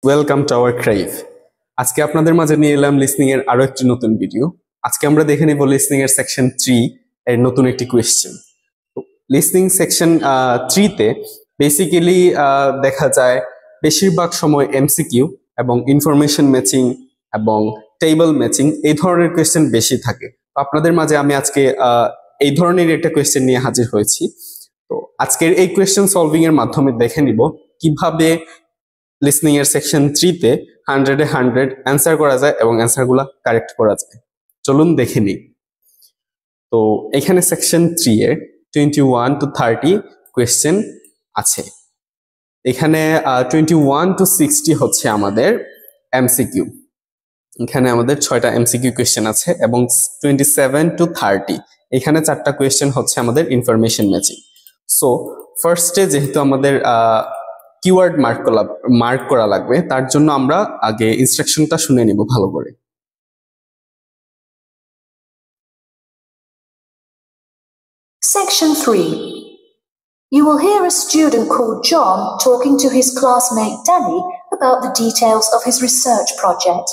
Welcome to our ক্রাইভ। আজকে আপনাদের মাঝে নিয়ে এলাম লিসনিং এর আরো একটি নতুন ভিডিও। আজকে আমরা দেখে নেব লিসনিং এর সেকশন 3 এর নতুন একটি কোয়েশ্চেন। লিসনিং সেকশন 3 তে বেসিক্যালি দেখা যায় বেশিরভাগ সময় এমসিকিউ এবং ইনফরমেশন ম্যাচিং এবং টেবল ম্যাচিং এই ধরনের কোয়েশ্চেন বেশি থাকে। তো আপনাদের মাঝে আমি আজকে এই ধরনের একটা কোয়েশ্চেন নিয়ে হাজির হয়েছি। তো আজকের এই কোয়েশ্চেন সলভিং এর মাধ্যমে দেখে নিব কিভাবে লিসনিং এর সেকশন 3 তে 100 এ 100 অ্যান্সার করা যায় এবং অ্যান্সারগুলো কারেক্ট করা যায়। চলুন দেখে নিই। তো এখানে সেকশন 3 এর 21 টু 30 কোয়েশ্চেন আছে। এখানে 21 টু 60 হচ্ছে আমাদের এমসিকিউ। এখানে আমাদের 6টা এমসিকিউ কোয়েশ্চেন আছে এবং 27 টু 30 এখানে 4টা কোয়েশ্চেন হচ্ছে আমাদের ইনফরমেশন ম্যাচিং। সো ফার্স্টে যেহেতু আমাদের কিওয়ার্ড মার্ক করা লাগবে, তার জন্য আমরা আগে ইনস্ট্রাকশনটা শুনে নিব ভালো করে। Section 3. You will hear a student called John talking to his classmate Danny about the details of his research project.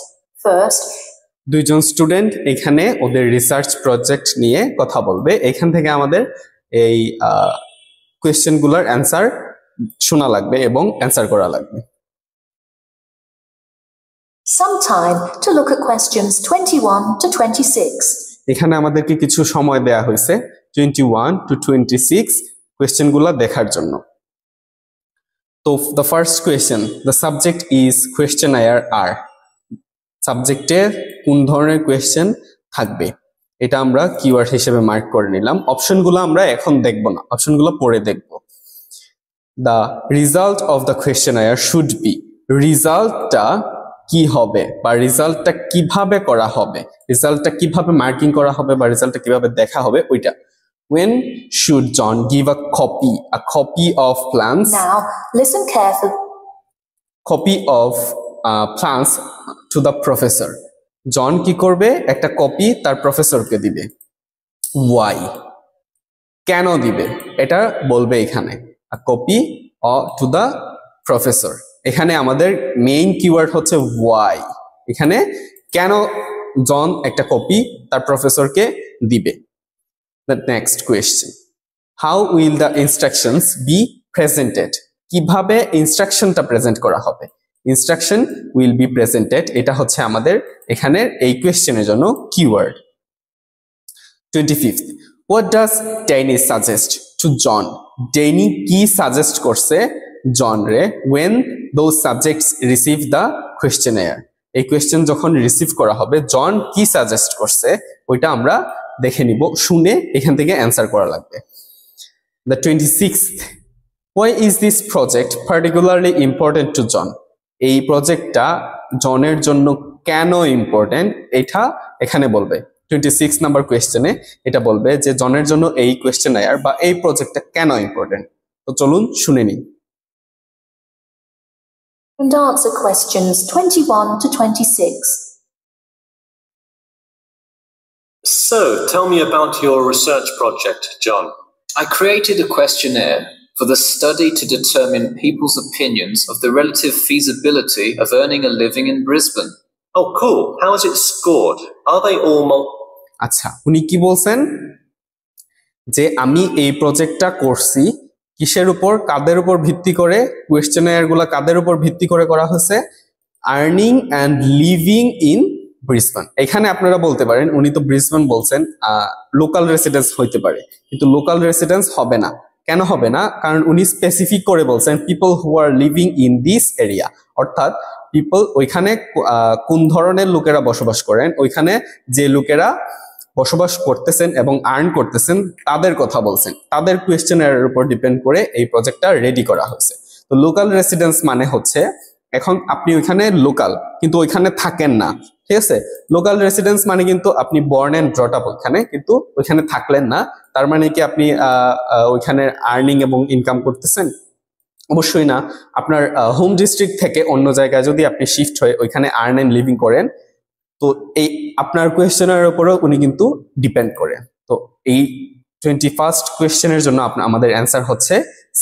First, দুইজন স্টুডেন্ট এখানে ওদের রিসার্চ প্রজেক্ট নিয়ে কথা বলবে। এখান থেকে আমাদের এই কোয়েশ্চেনগুলোর অ্যান্সার শোনা লাগবে এবং অ্যান্সার করা লাগবে। some time to look at questions 21 to 26. এখানে আমাদেরকে কিছু সময় দেয়া হয়েছে 21 টু 26 কোয়েশ্চেনগুলো দেখার জন্য। তো the first question, the subject is questionnaire আর। সাবজেক্টে কোন ধরনের কোয়েশ্চেন থাকবে এটা আমরা কিওয়ার্ড হিসেবে মার্ক করে নিলাম। অপশনগুলো আমরা এখন দেখব না, অপশনগুলো পরে দেখব। The result of the questionnaire should be, রিজাল্টটা কি হবে বা রিজাল্টটা কিভাবে করা হবে, রিজাল্টটা কিভাবে মার্কিং করা হবে বা রিজাল্টটা কিভাবে দেখা হবে ওইটা। When should John give a copy of plans? Now, listen carefully. Copy of plans to the professor. জন কি করবে? একটা কপি তার প্রফেসরকে দিবে। Why? কেন দিবে এটা বলবে এখানে। A copy to the professor. এখানে আমাদের মেইন কিওয়ার্ড হচ্ছে why। এখানে কেন জন একটা কপি তার প্রফেসরকে দিবে। The next question, how will the instructions be presented? কিভাবে ইনস্ট্রাকশনটা প্রেজেন্ট করা হবে? ইনস্ট্রাকশন will be presented, এটা হচ্ছে আমাদের এখানে এই কোয়েশ্চেনের জন্য keyword. 25th, what does Danny suggest to John? Danny কি সাজেস্ট করছে জন রে when those subjects receive the questionnaire? এই কোয়েশ্চেন যখন রিসিভ করা হবে জন কি সাজেস্ট করছে ওইটা আমরা দেখে নিব, শুনে এখান থেকে অ্যান্সার করা লাগবে। The 26th, why is this project particularly important to John? এই প্রজেক্টটা জনের জন্য কেন ইম্পর্টেন্ট এটা এখানে বলবে। 26 নাম্বার কোয়েশ্চেনে এটা বলবে যে জনের জন্য এই কোয়েশ্চেনায়ার বা এই প্রজেক্টটা কেন ইম্পর্টেন্ট। তো চলুন শুনে নিই। And answer questions 21 to 26. So, tell me about your research project, John. I created a questionnaire for the study to determine people's opinions of the relative feasibility of earning a living in Brisbane. Oh, cool. How is it scored? Are they all আচ্ছা, উনি কি বলছেন যে আমি এই প্রজেক্টটা করছি কিসের উপর, কাদের উপর ভিত্তি করে, কোয়েশ্চেনায়ারগুলো কাদের উপর ভিত্তি করে করা হয়েছে? Earning and living in Brisbane. এখানে আপনারা বলতে পারেন উনি তো ব্রিসবেন বলছেন, লোকাল রেসিডেন্স হইতে পারে, কিন্তু লোকাল রেসিডেন্স হবে না। কেন হবে না? কারণ উনি স্পেসিফিক করে বলছেন people who are living in this area, অর্থাৎ পিপল ওইখানে কোন ধরনের লোকেরা বসবাস করেন, ওইখানে যে লোকেরা বসবাস করতেছেন এবং আর্ন করতেছেন তাদের কথা বলছেন। তাদের কোয়েশ্চেনারের উপর ডিপেন্ড করে এই প্রজেক্টটা রেডি করা হয়েছে। তো লোকাল রেসিডেন্স মানে হচ্ছে এখন আপনি ওইখানে লোকাল কিন্তু ওইখানে থাকেন না, ঠিক আছে? লোকাল রেসিডেন্স মানে কিন্তু আপনি বর্ন এন্ড ব্রট আপ ওইখানে, কিন্তু ওইখানে থাকলেন না। তার মানে কি আপনি ওইখানে আর্নিং এবং ইনকাম করতেছেন? অবশ্যই না। আপনার হোম ডিস্ট্রিক্ট থেকে অন্য জায়গায় যদি আপনি শিফট হয়ে ওইখানে আর্ন এন্ড লিভিং করেন, তো এই আপনার কোয়েশ্চেনের উপরও উনি কিন্তু ডিপেন্ড করে। তো এই 21st কোয়েশ্চেনের জন্য আমাদের অ্যান্সার হচ্ছে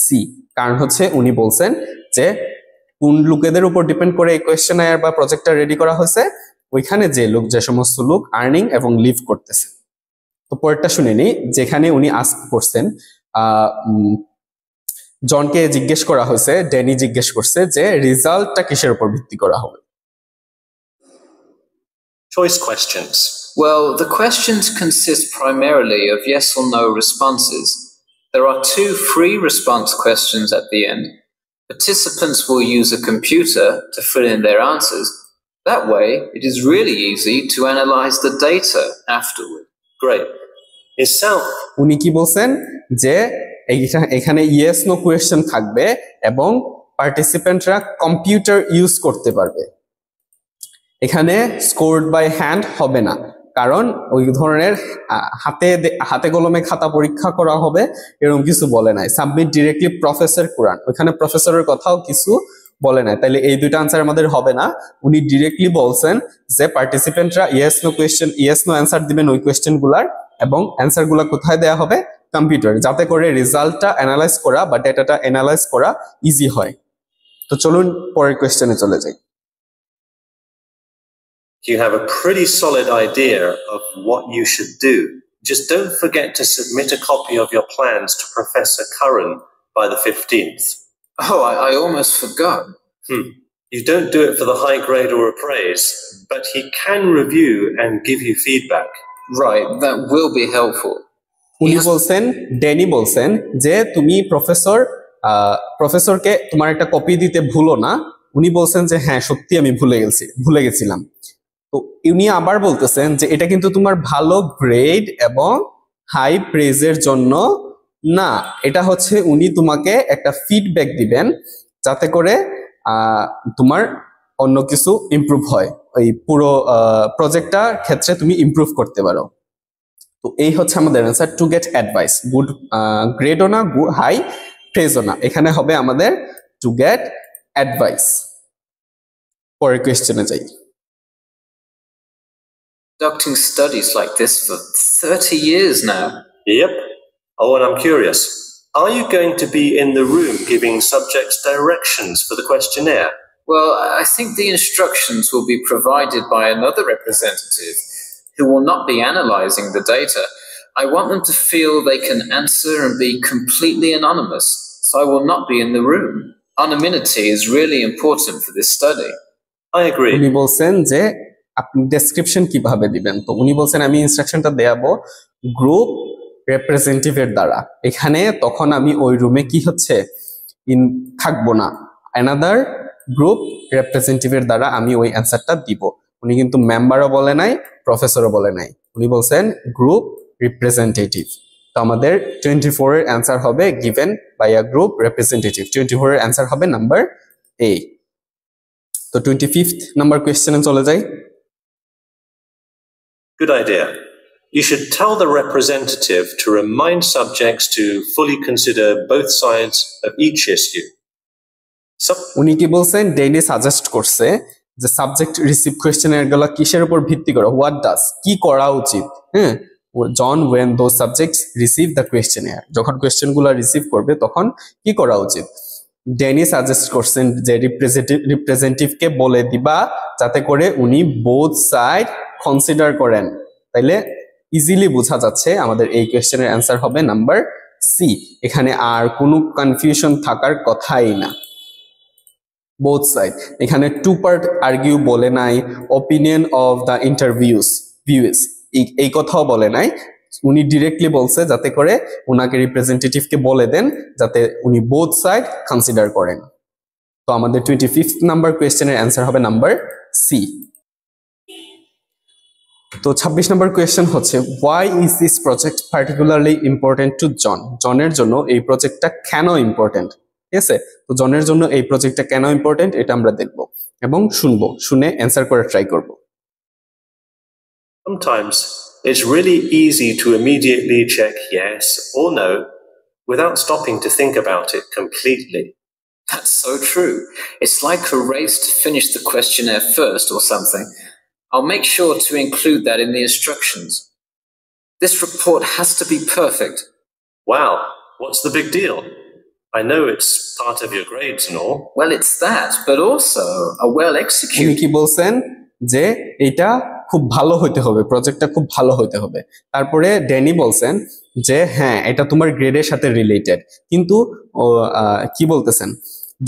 সি, কারণ হচ্ছে উনি বলছেন যে কোন লোকেদের উপর ডিপেন্ড করে এই কোয়েশ্চেনায়ার বা প্রজেক্টটা রেডি করা হয়েছে? ওইখানে যে সমস্ত লোক আর্নিং এবং লিভ করতেছে। তো পরেরটা শুনে নিই, যেখানে উনি আস্ক করছেন, জনকে জিজ্ঞেস করা হয়েছে, ড্যানি জিজ্ঞেস করছে যে রেজাল্টটা কিসের উপর ভিত্তি করা হবে? Choice questions. Well, the questions consist primarily of yes or no responses. There are 2 free response questions at the end. Participants will use a computer to fill in their answers. That way, it is really easy to analyze the data afterward. Great. Itself. উনি কি বলছেন যে এখানে yes no question থাকবে এবং পার্টিসিপেন্টরা computer use করতে পারবে। এখানে স্কোরড বাই হ্যান্ড হবে না, কারণ ওই ধরনের হাতে কলমে খাতা পরীক্ষা করা হবে এরকম কিছু বলে নাই। সাবমিট ডিরেক্টলি প্রফেসর কোরআন, ওইখানে প্রফেসরের কথাও কিছু বলে নাই, তাইলে এই দুইটা আনসার আমাদের হবে না। উনি ডিরেক্টলি বলছেন যে পার্টিসিপেন্টরা ইয়েস নো অ্যান্সার দিবেন ওই কোয়েশ্চেন গুলার, এবং অ্যান্সার গুলা কোথায় দেওয়া হবে? কম্পিউটার, যাতে করে রেজাল্টটা অ্যানালাইজ করা বা ডেটাটা অ্যানালাইজ করা ইজি হয়। তো চলুন পরের কোয়েশ্চেনে চলে যাই। You have a pretty solid idea of what you should do. Just don't forget to submit a copy of your plans to Professor Curran by the 15th. Oh, I almost forgot. You don't do it for the high grade or appraise, but he can review and give you feedback. Right, that will be helpful. উনি বলছেন, Danny বলছেন যে তুমি প্রফেসরকে তোমার একটা copy দিতে ভুলো না। উনি বলছেন যে হ্যাঁ সত্যি আমি ভুলে গেছিলাম। তো উনি আবার বলতেছেন যে এটা কিন্তু তোমার ভালো গ্রেড এবং হাই প্রেজের জন্য না, এটা হচ্ছে উনি তোমাকে একটা ফিডব্যাক দিবেন যাতে করে তোমার অন্য কিছু ইমপ্রুভ হয়, ওই পুরো প্রজেক্টটার ক্ষেত্রে তুমি ইমপ্রুভ করতে পারো। তো এই হচ্ছে আমাদের answer, to get advice. Good গ্রেডও না, হাই প্রেজও না, এখানে হবে আমাদের টু গেট অ্যাডভাইস। পরের কোয়েশ্চেনে যাই। Conducting studies like this for 30 years now. Yep. Oh, and I'm curious. Are you going to be in the room giving subjects directions for the questionnaire? Well, I think the instructions will be provided by another representative who will not be analyzing the data. I want them to feel they can answer and be completely anonymous, so I will not be in the room. Anonymity is really important for this study. I agree. উনি বলছেন যে আপনি description কিভাবে দিবেন, তো উনি বলছেন আমি ইনস্ট্রাকশনটা দেয়াবো গ্রুপ রিপ্রেজেন্টেটিভের দ্বারা। এখানে তখন আমি ওই রুমে কি হচ্ছে থাকবো না, অ্যানাদার গ্রুপ রিপ্রেজেন্টেটিভের দ্বারা আমি ওই অ্যান্সারটা দিব। উনি কিন্তু মেম্বারও বলে নাই, প্রফেসরও বলে নাই, উনি বলছেন গ্রুপ রিপ্রেজেন্টেটিভ। তো আমাদের 24 এর অ্যান্সার হবে given by a group representative. 24 এর অ্যান্সার হবে নাম্বার এ। তো 25th নাম্বার কোয়েশ্চেনে চলে যাই। Good idea. You should tell the representative to remind subjects to fully consider both sides of each issue. উনি কি বলছেন, ডেইলি সাজেস্ট করছে যে সাবজেক্ট রিসিভ কোয়েশ্চেনের গুলো কিসের উপর ভিত্তি করে, হোয়াট ডাজ, কি করা উচিত, হ্যাঁ, জন when those subjects receive the questionnaire, যখন কোয়েশ্চেনগুলো রিসিভ করবে তখন কি করা উচিত। ড্যানি সাজেস্ট করছেন যে রিপ্রেজেন্টেটিভকে বলে দিবা যাতে করে উনি বোথ সাইড কনসিডার করেন। তাইলে ইজিলি বোঝা যাচ্ছে আমাদের এই কোয়েশ্চেনের অ্যান্সার হবে নাম্বার সি। এখানে আর কোনো কনফিউশন থাকার কথাই না। বোথ সাইড, এখানে টু পার্ট আর্গিউ বলে নাই, অপিনিয়ন অফ দ্য ভিউজ এই কথাও বলে নাই। উনি ডিরেক্টলি বলছে যাতে করে উনাকে রিপ্রেজেন্টেটিভকে বলে দেন যাতে উনি বোথ সাইড কনসিডার করেন। তো আমাদের 25th নাম্বার কোয়েশ্চেনের অ্যান্সার হবে নাম্বার সি। তো 26 নম্বর কোয়েশ্চেন হচ্ছে why is this project particularly important to জন? জনের জন্য এই প্রজেক্টটা কেন ইম্পর্টেন্ট, ঠিক আছে? তো জনের জন্য এই প্রজেক্টটা কেন ইম্পর্টেন্ট এটা আমরা দেখব এবং শুনবো, শুনে অ্যান্সার করে ট্রাই করব। Sometimes it's really easy to immediately check yes or no without stopping to think about it completely. That's so true. It's like a race to finish the questionnaire first or something. I'll make sure to include that in the instructions. This report has to be perfect. Wow, what's the big deal? I know it's part of your grades and all. Well, it's that, but also a well উনি executed. কি বলছেন যে এটা খুব ভালো হইতে হবে, প্রজেক্টটা খুব ভালো হইতে হবে। তারপরে ড্যানি বলছেন যে হ্যাঁ এটা তোমার গ্রেডের সাথে রিলেটেড, কিন্তু কি বলতেছেন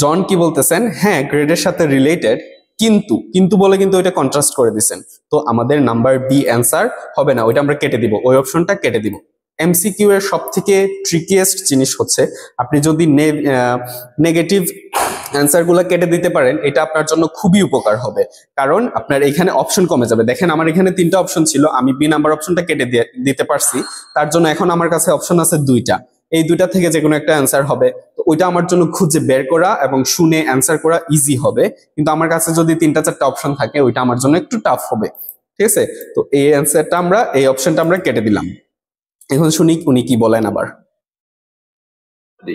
জন কি বলতেছেন হ্যাঁ গ্রেডের সাথে রিলেটেড, কিন্তু কিন্তু বলে কিন্তু ওইটা কন্ট্রাস্ট করে দিচ্ছেন। তো আমাদের নাম্বার বি অ্যান্সার হবে না, ওইটা আমরা কেটে দিব, ওই অপশনটা কেটে দিব। এমসিকিউ এর সব থেকে ট্রিকিয়েস্ট জিনিস হচ্ছে আপনি যদি নেগেটিভ অ্যান্সার গুলা কেটে দিতে পারেন, এটা আপনার জন্য খুবই উপকার হবে, কারণ আপনার এখানে অপশন কমে যাবে। দেখেন আমার এখানে 3টা অপশন ছিল, আমি বি নাম্বার অপশনটা কেটে দিতে পারছি, তার জন্য এখন আমার কাছে অপশন আছে 2টা, এই 2টা থেকে যে কোনো একটা অ্যান্সার হবে। তো ওইটা আমার জন্য খুঁজে বের করা এবং শুনে অ্যান্সার করা ইজি হবে, কিন্তু আমার কাছে যদি 3টা-4টা অপশন থাকে ওইটা আমার জন্য একটু টাফ হবে, ঠিক আছে? তো এই অ্যান্সারটা আমরা, এই অপশনটা আমরা কেটে দিলাম। এখন শুনি উনি কি বলেন আবার।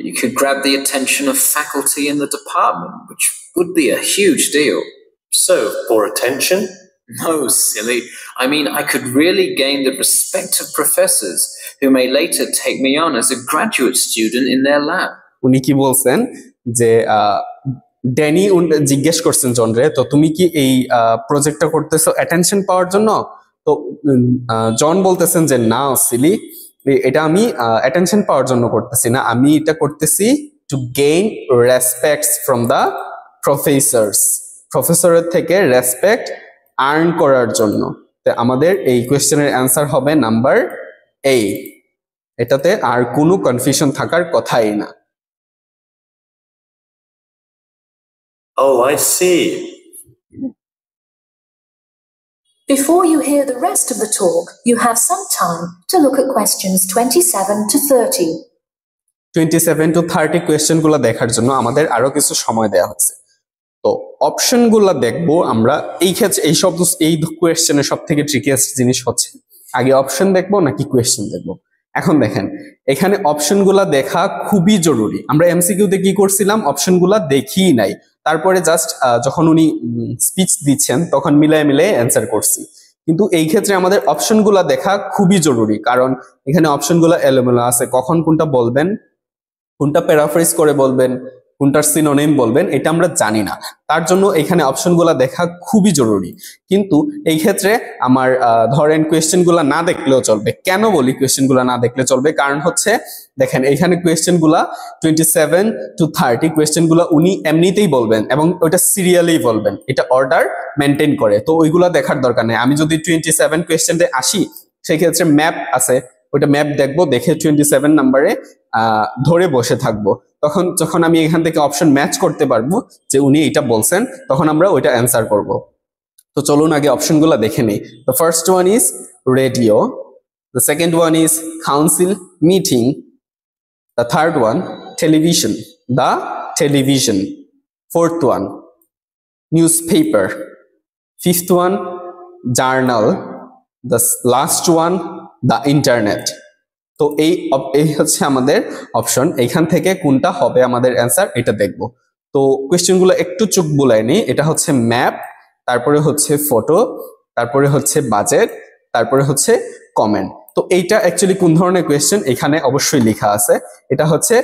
You could grab the attention of faculty in the department, which would be a huge deal. So, for attention? No, silly. I mean, I could really gain the respect of professors who may later take me on as a graduate student in their lab. উনি কি বলছেন যে Danny জিজ্ঞেস করছেন জনরে, তো তুমি কি এই প্রজেক্টটা করতেছো অ্যাটেনশন পাওয়ার জন্য? তো জন বলতেছেন যে না সিলি, এটা আমি অ্যাটেনশন পাওয়ার জন্য করতেছি না, আমি এটা করতেছি to gain respects from the professors, প্রফেসরের থেকে রেসপেক্ট আর্ন করার জন্য। তো আমাদের এই কোয়েশ্চেনের অ্যান্সার হবে নাম্বার এ, এটাতে আর কোনো কনফিউশন থাকার কথাই না। Oh, I see. Before you hear the rest of the talk, you have some time to look at questions 27 to 30. 27 to 30 কোয়েশ্চেনগুলো দেখার জন্য আমাদের আরো কিছু সময় দেওয়া হয়েছে। তো অপশনগুলো দেখবো আমরা। এই ক্ষেত্রে এই কোয়েশ্চেনের সব থেকে ট্রিকিয়েস্ট জিনিস হচ্ছে আগে অপশন দেখবো নাকি কোয়েশ্চেন দেখবো। এখন দেখেন এখানে অপশনগুলো দেখা খুবই জরুরি। আমরা এমসিকিউতে কি করছিলাম, অপশনগুলো দেখিই নাই, তারপরে জাস্ট যখন উনি স্পিচ দিচ্ছেন তখন মিলায় মিলায় অ্যান্সার করছি। কিন্তু এই ক্ষেত্রে আমাদের অপশনগুলো দেখা খুবই জরুরি, কারণ এখানে অপশনগুলো এলোমেলো আছে, কখন কোনটা বলবেন, কোনটা প্যারাফ্রেজ করে বলবেন, কোনটার সিনোনিম বলবেন, এটা আমরা জানি না। তার জন্য এখানে অপশনগুলো দেখা খুবই জরুরি। কিন্তু এই ক্ষেত্রে আমার ধরেন কোয়েশ্চেনগুলো না দেখলেও চলবে। কেন বলি কোয়েশ্চেনগুলো না দেখলে চলবে? কারণ হচ্ছে দেখেন এখানে কোয়েশ্চেনগুলা 27 to 30 কোয়েশ্চেনগুলো উনি এমনিতেই বলবেন এবং ওইটা সিরিয়ালেই বলবেন, এটা অর্ডার মেনটেন করে। তো ওইগুলা দেখার দরকার নেই। আমি যদি 27 কোয়েশ্চেনে আসি, সেই ক্ষেত্রে ম্যাপ আছে, ওইটা ম্যাপ দেখবো, দেখে 27 নাম্বারে ধরে বসে থাকবো। তখন যখন আমি এখান থেকে অপশন ম্যাচ করতে পারবো যে উনি এটা বলছেন, তখন আমরা ওইটা অ্যান্সার করব। তো চলুন আগে অপশনগুলো দেখে নেই। The first one is radio, the second one is council meeting, the third one television, the television, fourth one newspaper, fifth one journal, the last one the internet. তো এই হচ্ছে আমাদের অপশন। এইখান থেকে কোনটা হবে আমাদের অ্যান্সার এটা দেখব। তো কোয়েশ্চেনগুলো একটু চোখ বুলাই নি। এটা হচ্ছে ম্যাপ, তারপরে হচ্ছে ফটো, তারপরে হচ্ছে বাজেট, তারপরে হচ্ছে কমেন্ট। তো এইটা অ্যাকচুয়ালি কোন ধরনের কোয়েশ্চেন এখানে অবশ্যই লেখা আছে। এটা হচ্ছে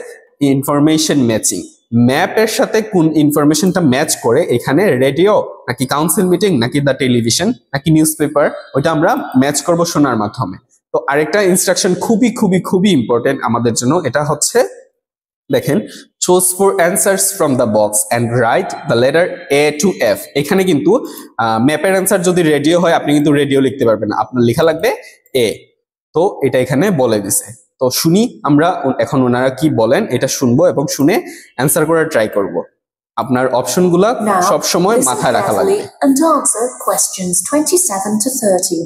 ইনফরমেশন ম্যাচিং, ম্যাপের সাথে কোন ইনফরমেশনটা ম্যাচ করে, এখানে রেডিও নাকি কাউন্সিল মিটিং নাকি দ্য টেলিভিশন নাকি নিউজ পেপার, ওইটা আমরা ম্যাচ করব শোনার মাধ্যমে। তো আরেকটা ইনস্ট্রাকশন খুবই খুবই খুবই ইম্পর্টেন্ট আমাদের জন্য, এটা হচ্ছে দেখেন choose for answers from the box and write the letter A to F. এখানে কিন্তু ম্যাপের অ্যান্সার যদি রেডিও হয় আপনি কিন্তু রেডিও লিখতে পারবেন না, আপনার লেখা লাগবে এ। তো এটা এখানে বলে দিছে। তো শুনি আমরা এখন ওনারা কি বলেন, এটা শুনবো এবং শুনে অ্যান্সার করার ট্রাই করব। আপনার অপশনগুলো সব সময় মাথায় রাখা লাগবে। And answer questions 27 to 30.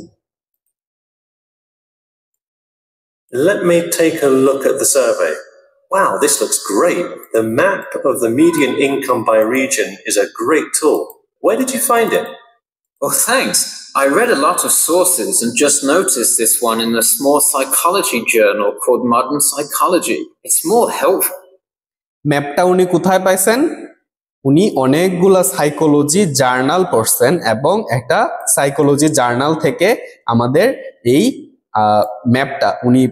Let me take a look at the survey. Wow, this looks great. The map of the median income by region is a great tool. Where did you find it? Well, thanks. I read a lot of sources and just noticed this one in a small psychology journal called Modern Psychology. It's more helpful. ম্যাপটা উনি কোথায় পাইছেন? উনি অনেকগুলা psychology journal পড়ছেন এবং একটা psychology journal থেকে আমাদের এই ম্যাপটা উনি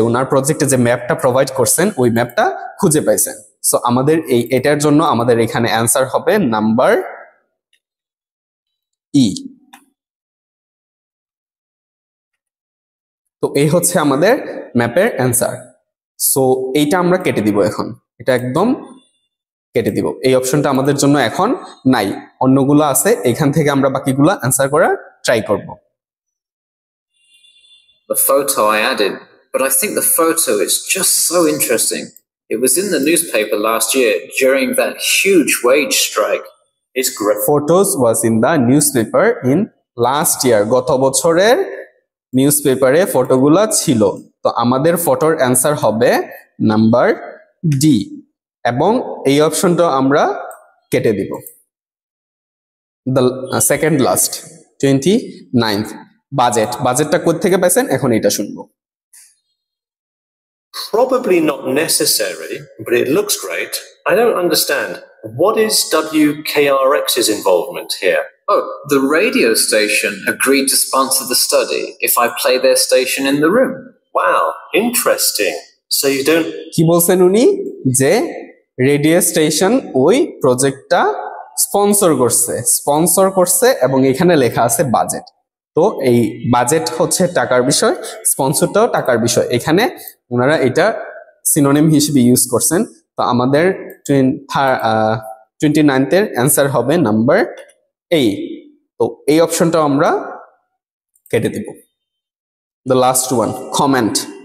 ওনার প্রজেক্টে যে ম্যাপটা প্রোভাইড করছেন ওই ম্যাপটা খুঁজে পাইছেন। সো আমাদের এটার জন্য আমাদের এখানে অ্যান্সার হবে নাম্বার ই। তো এই হচ্ছে আমাদের ম্যাপের অ্যান্সার। সো এইটা আমরা কেটে দিব এখন, এটা একদম কেটে দিব, এই অপশনটা আমাদের জন্য এখন নাই, অন্যগুলো আছে, এখান থেকে আমরা বাকিগুলো অ্যান্সার করার ট্রাই করব। The photo I added, but I think the photo is just so interesting. It was in the newspaper last year during that huge wage strike. It's great. Photos was in the newspaper in last year. গত বছরের নিউজপেপারে ফটোগুলা ছিল। তো আমাদের ফটোর answer হবে number D, এবং এই অপশনটা আমরা কেটে দিব। দ্য সেকেন্ড লাস্ট 29th বাজেটটা কোথা থেকে পাইছেন এখন এটা শুনবো। Probably not necessary, but it looks great. I don't understand. What is WKRX's involvement here? Oh, the radio station agreed to sponsor the study if I play their station in the room. Wow, interesting. So you don't... কি বলছেন উনি, যে radio station ওই প্রজেক্টটা sponsor করছে এবং এখানে লেখা আছে বাজেট। তো এই বাজেট হচ্ছে টাকার বিষয়, স্পন্সরটাও টাকার বিষয়, এখানে ওনারা এটা সিনোনিম হিসেবে ইউজ করছেন। তো আমাদের 29th এর অ্যান্সার হবে নাম্বার এ। তো এই অপশনটাও আমরা কেটে দিব। দ্য লাস্ট ওয়ান,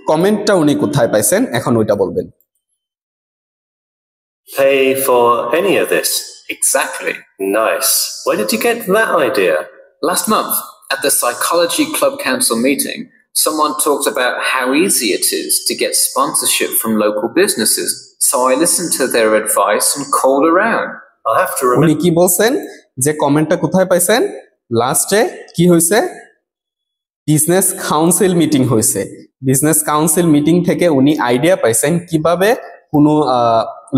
কমেন্টটা উনি কোথায় পাইছেন এখন ওইটা বলবেন। Pay for any of this? Exactly. Nice. Where did you get that idea? Last month, at the Psychology Club Council meeting, someone talked about how easy it is to get sponsorship from local businesses. So I listened to their advice and called around. I'll have to remember. উনি কি বলছেন যে কমেন্টটা কোথায় পাইছেন, লাস্টে কি হয়েছে, বিজনেস কাউন্সিল মিটিং হয়েছে। বিজনেস কাউন্সিল মিটিং থেকে উনি আইডিয়া পাইছেন কিভাবে কোনো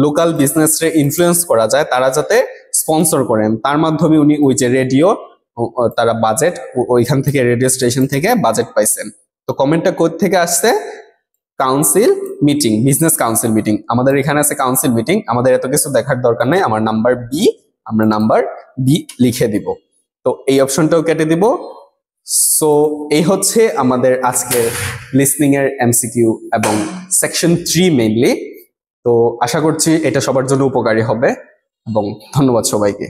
লোকাল বিজনেসে ইনফ্লুয়েন্স করা যায়, তারা যাতে স্পন্সর করেন। তার মাধ্যমে উনি ওই যে রেডিও, তারা বাজেট, ওইখান থেকে রেডিও স্টেশন থেকে বাজেট পাইছেন। তো কমেন্টটা কোথা থেকে আসছে, council meeting, business council meeting. আমাদের এখানে আছে কাউন্সিল মিটিং, আমাদের এত কিছু দেখার দরকার নাই, আমার নাম্বার বি, আমরা নাম্বার বি লিখে দিব। তো এই অপশনটাও কেটে দিব। সো এই হচ্ছে আমাদের আজকের লিসনিং এর এমসিকিউ এবং সেকশন 3 মেইনলি। তো আশা করছি এটা সবার জন্য উপকারী হবে এবং ধন্যবাদ সবাইকে।